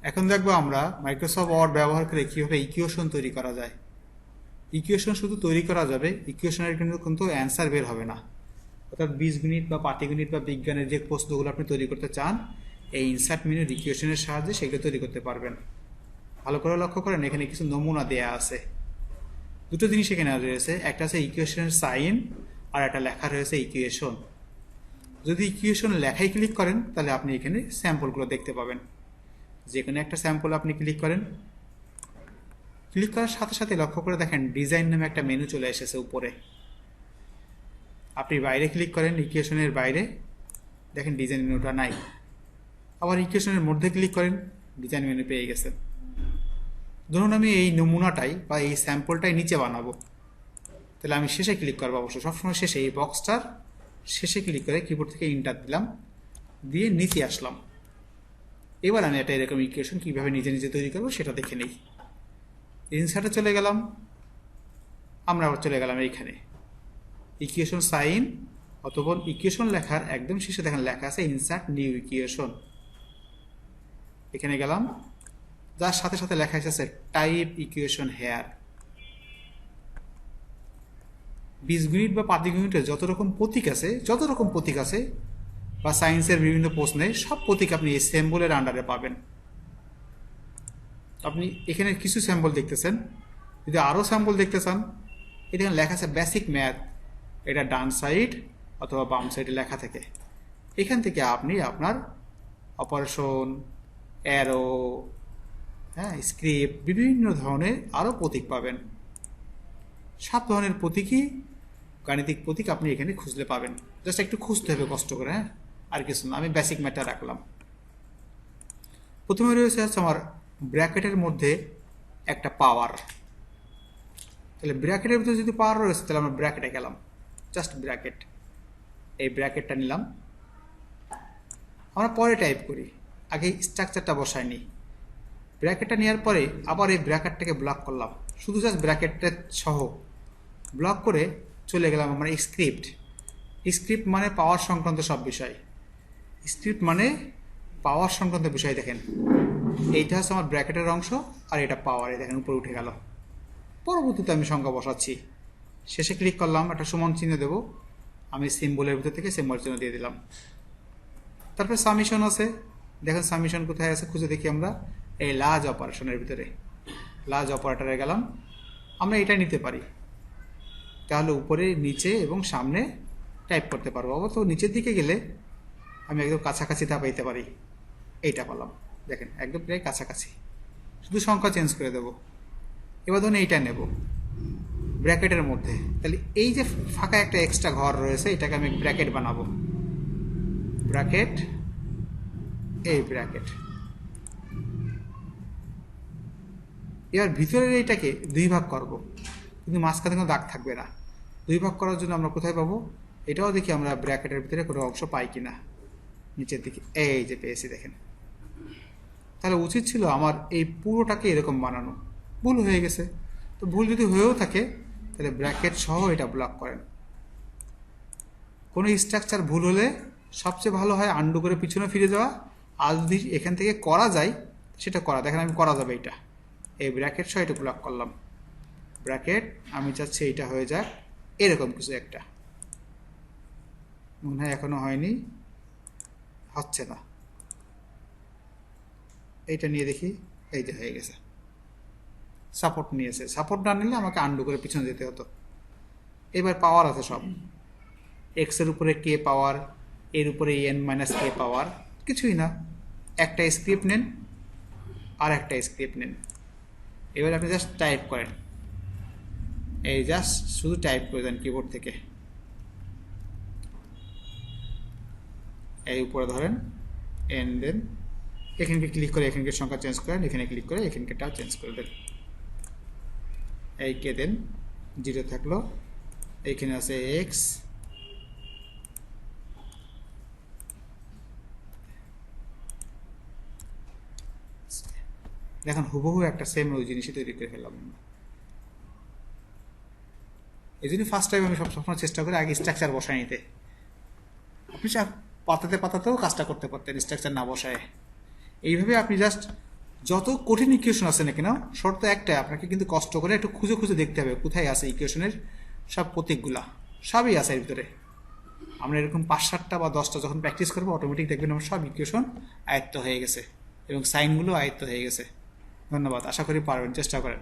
এখন দেখবো আমরা মাইক্রোসফট ওয়ার্ড ব্যবহার করে কীভাবে ইকুয়েশন তৈরি করা যায়। ইকুয়েশন শুধু তৈরি করা যাবে, ইকুয়েশনের কিন্তু অ্যান্সার বের হবে না। অর্থাৎ বীজগণিত বা পাটিগণিত বা বিজ্ঞানের যে প্রশ্নগুলো আপনি তৈরি করতে চান, এই ইনসার্ট মেনুর ইকুয়েশনের সাহায্যে সেগুলো তৈরি করতে পারবেন। ভালো করে লক্ষ্য করেন, এখানে কিছু নমুনা দেয়া আছে। দুটো জিনিস এখানে রয়েছে, একটা আছে ইকুয়েশনের সাইন আর একটা লেখা রয়েছে ইকুয়েশন। যদি ইকুয়েশন লেখায় ক্লিক করেন তাহলে আপনি এখানে স্যাম্পলগুলো দেখতে পাবেন। যে কোনো একটা স্যাম্পল আপনি ক্লিক করেন, ক্লিক করার সাথে সাথে লক্ষ্য করে দেখেন ডিজাইন নামে একটা মেনু চলে এসেছে উপরে। আপনি বাইরে ক্লিক করেন, ইকুয়েশনের বাইরে দেখেন ডিজাইন মেনুটা নাই। আবার ইকুয়েশনের মধ্যে ক্লিক করেন, ডিজাইন মেনু পেয়ে গেছেন। ধরুন আমি এই নমুনাটাই বা এই স্যাম্পলটাই নিচে বানাবো, তাহলে আমি শেষে ক্লিক করবো। অবশ্য সবসময় শেষে, এই বক্সটার শেষে ক্লিক করে কিবোর্ড থেকে ইন্টার দিলাম, দিয়ে নিচে আসলাম। এবার আমি একটা এরকম ইকুয়েশন কীভাবে নিজে নিজে তৈরি করবো সেটা দেখে নিই। ইনসার্টে চলে গেলাম, আমরা আবার চলে গেলাম এইখানে ইকুয়েশন সাইন, অথবা ইকুয়েশন লেখার একদম শেষে দেখেন লেখা আছে ইনসার্ট নিউ ইকুয়েশন। এখানে গেলাম, যার সাথে সাথে লেখা এসেছে টাইপ ইকুয়েশন হেয়ার। বীজগণিত বা পাটিগণিতের যত রকম প্রতীক আছে বা সায়েন্সের বিভিন্ন প্রশ্নে সব প্রতীক আপনি এই সিম্বলের আন্ডারে পাবেন। আপনি এখানে কিছু স্যাম্পল দেখতেছেন, যদি আরও স্যাম্পল দেখতে চান, এটা লেখা আছে বেসিক ম্যাথ, এটা ডান সাইড অথবা বাম সাইডে লেখা থাকে। এখান থেকে আপনি আপনার অপারেশন, অ্যারো, স্ক্রিপ্ট, বিভিন্ন ধরনের আরও প্রতীক পাবেন। সব ধরনের প্রতীকই, গাণিতিক প্রতীক আপনি এখানে খুঁজলে পাবেন। জাস্ট একটু খুঁজতে হবে কষ্ট করে, আর কিছু না। আমি বেসিক ম্যাথটা রাখলাম। প্রথমে রয়েছে হচ্ছে আমার ব্র্যাকেটের মধ্যে একটা পাওয়ার। তাহলে ব্র্যাকেটের ভিতরে যদি পাওয়ার রয়েছে তাহলে আমরা ব্র্যাকেটে গেলাম, জাস্ট ব্র্যাকেট, এই ব্র্যাকেটটা নিলাম। আমরা পরে টাইপ করি, আগে স্ট্রাকচারটা বসাই নিই। ব্র্যাকেটটা নেওয়ার পরে আবার এই ব্র্যাকেটটাকে ব্লক করলাম, শুধু জাস্ট ব্র্যাকেটটা সহ ব্লক করে চলে গেলাম আমরা স্ক্রিপ্ট। স্ক্রিপ্ট মানে পাওয়ার সংক্রান্ত সব বিষয়। স্ক্রিপ্ট মানে পাওয়ার সংক্রান্ত বিষয়। দেখেন এইটা হচ্ছে আমার ব্র্যাকেটের অংশ, আর এটা পাওয়ারে দেখেন উপরে উঠে গেল। পরবর্তীতে আমি সংখ্যা বসাচ্ছি, শেষে ক্লিক করলাম, একটা সমান চিহ্ন দেবো। আমি সিম্বলের ভিতর থেকে সিম্বল চিহ্ন দিয়ে দিলাম। তারপরে সামিশন আছে, দেখেন সামিশন কোথায় আছে খুঁজে দেখি আমরা। এই লার্জ অপারেশনের ভিতরে, লার্জ অপারেটরে গেলাম। আমরা এটা নিতে পারি, তাহলে উপরে, নিচে এবং সামনে টাইপ করতে পারবো। অবশ্য নিচের দিকে গেলে আমি একদম কাছাকাছি তা পাইতে পারি। এইটা পেলাম, দেখেন একদম প্রায় কাছাকাছি। শুধু সংখ্যা চেঞ্জ করে দেব। এবার ধরুন এইটা নেব ব্র্যাকেটের মধ্যে, তাহলে এই যে ফাঁকা একটা এক্সট্রা ঘর রয়েছে, এটাকে আমি ব্র্যাকেট বানাবো। ব্র্যাকেট, এই ব্র্যাকেট। এবার ভিতরের এইটাকে দুই ভাগ করব, কিন্তু মাঝখানে কোনো দাগ থাকবে না। দুই ভাগ করার জন্য আমরা কোথায় পাবো, এটাও দেখি আমরা ব্র্যাকেটের ভিতরে কোনো অংশ পাই কিনা। নিচের দিকে এই যে পেয়েছি, দেখেন। তাহলে উচিত ছিল আমার এই পুরোটাকে এরকম বানানো, ভুল হয়ে গেছে। তো ভুল যদি হয়েও থাকে তাহলে ব্র্যাকেট সহ এটা ব্লক করেন। কোনো স্ট্রাকচার ভুল হলে সবচেয়ে ভালো হয় আন্ডু করে পিছনে ফিরে যাওয়া, আর যদি এখান থেকে করা যায় সেটা করা। দেখেন আমি করা যাবে এটা, এই ব্র্যাকেট সহ এটা ব্লক করলাম। ব্র্যাকেট আমি চাচ্ছি এইটা হয়ে যাক এরকম কিছু একটা, মনে হয় এখনো হয়নি, হচ্ছে না। এইটা নিয়ে দেখি, এই যে হয়ে গেছে। সাপোর্ট নিয়েছে, সাপোর্ট না নিলে আমাকে আন্ডু করে পিছনে যেতে হতো। এবার পাওয়ার আছে সব, এক্সের উপরে কে পাওয়ার, এর উপরে এন মাইনাস কে পাওয়ার, কিছুই না। একটা স্ক্রিপ্ট নেন আর একটা স্ক্রিপ্ট নেন। এবার আপনি জাস্ট টাইপ করেন, এই জাস্ট শুধু টাইপ করে দেন কিবোর্ড থেকে। এই উপরে ধরেন এন, দেন এখানকে ক্লিক করে এখানকার সংখ্যা চেঞ্জ করেন, এখানে ক্লিক করে এখানকারটাও চেঞ্জ করে দেন। এই কে দেন, 0 থাকলো, এইখানে আছে এক্স, দেখেন হুবহু একটা সেম ওই জিনিসই তৈরি করে ফেললাম। এই জন্য ফার্স্ট টাইম আমি সবসময় চেষ্টা করি আগে স্ট্রাকচার বসায় নিতে। আপনি পাতাতেও কাজটা করতে পারতেন স্ট্রাকচার না বসায়। এইভাবে আপনি জাস্ট যত কঠিন ইকুয়েশন আছে না কেন, শর্ত একটাই, আপনাকে কিন্তু কষ্ট করে একটু খুঁজে খুঁজে দেখতে হবে কোথায় আছে ইকুয়েশনের সব প্রতীকগুলা, সবই আছে এর ভিতরে। আমরা এরকম 5-7টা বা 10টা যখন প্র্যাকটিস করবো, অটোমেটিক দেখবেন আমার সব ইকুয়েশন আয়ত্ত হয়ে গেছে এবং সাইনগুলো আয়ত্ত হয়ে গেছে। ধন্যবাদ, আশা করি পারবেন, চেষ্টা করেন।